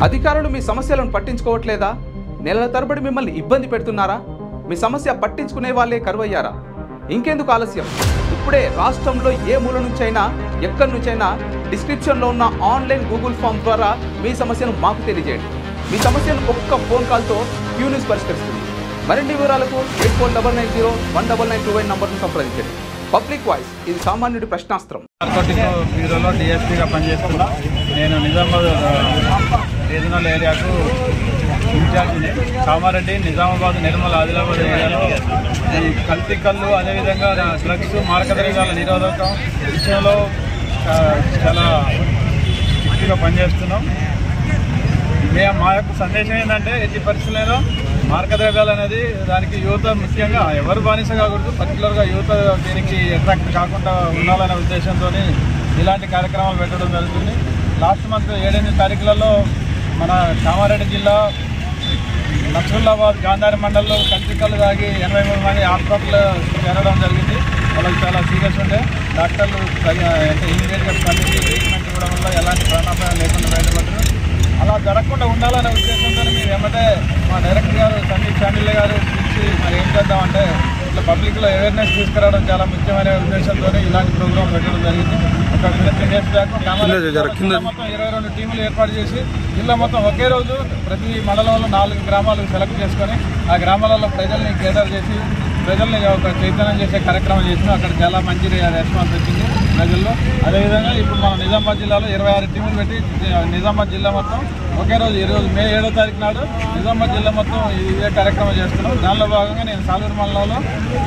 అధికారులు మీ సమస్యలను పట్టించుకోవట్లేదా? నెలల తరబడి మిమ్మల్ని ఇబ్బంది పెడుతున్నారా? మీ సమస్య పట్టించుకునే వాళ్ళే కరువయ్యారా? ఇంకెందుకు ఆలస్యం? ఇప్పుడే రాష్ట్రంలో ఏ మూల నుంచైనా ఎక్కడి నుంచైనా డిస్క్రిప్షన్లో ఉన్న ఆన్లైన్ గూగుల్ ఫామ్ ద్వారా మీ సమస్యను మాకు తెలియజేయండి. మీ సమస్యను ఒక్క ఫోన్ కాల్తో క్యూ న్యూస్ పరిష్కరిస్తుంది. మరిన్ని వివరాలకు 8490199929 నంబర్ను సంప్రదించండి. పబ్లిక్ వాయిస్, ఇది సామాన్యుడి ప్రశ్నాస్త్రం. బ్యూరోలో డిఎస్పీగా పనిచేస్తున్నా. నేను నిజామాబాద్ రీజనల్ ఏరియాకు ఇన్ఛార్జిని. కామారెడ్డి, నిజామాబాద్, నిర్మల్, ఆదిలాబాద్ ఏరియాలో ఈ కల్తీ కళ్ళు, అదేవిధంగా డ్రగ్స్, మారకద్రవ్యాల నిరోధకం విషయంలో చాలా గట్టిగా పనిచేస్తున్నాం. మా యొక్క సందేశం ఏంటంటే, ఎట్టి పరిస్థితుల్లో మార్గద్రవ్యాలు అనేది దానికి యువత ముఖ్యంగా ఎవరు బానిస కాకూడదు, పర్టికులర్గా యువత దీనికి అట్రాక్ట్ కాకుండా ఉండాలనే ఉద్దేశంతో ఇలాంటి కార్యక్రమాలు పెట్టడం జరుగుతుంది. లాస్ట్ మంత్ 7-8 తారీఖులలో మన కామారెడ్డి జిల్లా నక్సల్లాబాద్ గాంధారి మండలంలో కల్తీకల్లు తాగి 83 మంది హాస్పిటల్ చేరడం జరిగింది. వాళ్ళకి చాలా సీరియస్ ఉండే. డాక్టర్లు ఇమీడియట్గా స్పందించి ట్రీట్మెంట్ ఇవ్వడం వల్ల ఎలాంటి ప్రాణాపాయం లేకుండా బయటపడ్డారు. అలా జరగకుండా ఉండాలనే ఉద్దేశంతో మేము ఏమంటే మా డైరెక్టర్ గారు సందీప్ చాండిల్య గారు పిలిచి మరి ఏం చేద్దామంటే ఇట్లా పబ్లిక్లో అవేర్నెస్ తీసుకురావడం చాలా ముఖ్యమైన ఉద్దేశంతో ఇలాంటి ప్రోగ్రాం పెట్టడం జరిగింది. ఒక 15 డేస్ బ్యాక్ మొత్తం 22 టీములు ఏర్పాటు చేసి జిల్లా మొత్తం ఒకే రోజు ప్రతి మండలంలో 4 గ్రామాలకు సెలెక్ట్ చేసుకొని ఆ గ్రామాలలో ప్రజల్ని కేటర్ చేసి ప్రజల్ని ఒక చైతన్యం చేసే కార్యక్రమం చేసినాం. అక్కడ చాలా మంచి రెస్పాన్స్ వచ్చింది ప్రజల్లో. అదేవిధంగా ఇప్పుడు మన నిజామాబాద్ జిల్లాలో 26 టీములు పెట్టి నిజామాబాద్ జిల్లా మొత్తం ఒకే రోజు ఈరోజు మే 7వ తారీఖు నాడు నిజామాబాద్ జిల్లా మొత్తం ఇదే కార్యక్రమం చేస్తున్నాం. దానిలో భాగంగా నేను సాలూరు మండలంలో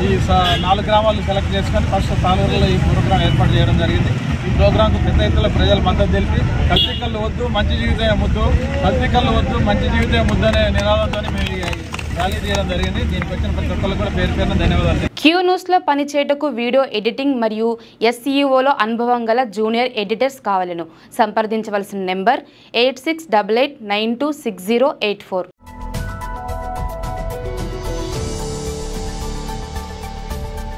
ఈ 4 గ్రామాలు సెలెక్ట్ చేసుకొని ఫస్ట్ సాలూరులో ఈ ప్రోగ్రాం ఏర్పాటు చేయడం జరిగింది. ఈ ప్రోగ్రాంకు పెద్ద ఎత్తున ప్రజలు మద్దతు తెలిపి కల్తీకల్లు వద్దు మంచి జీవితమే ముద్దు, కల్తీకల్లు వద్దు మంచి జీవితమే ముద్దు అనే నినాదంతో మేము ర్యాలీ తీయడం జరిగింది. దీనికి వచ్చిన ప్రతి ఒక్కరికి కూడా పేరు పేరున ధన్యవాదాలు. క్యూ న్యూస్లో పనిచేయటకు వీడియో ఎడిటింగ్ మరియు SEOలో అనుభవం గల జూనియర్ ఎడిటర్స్ కావాలను సంప్రదించవలసిన నెంబర్ 8688926084.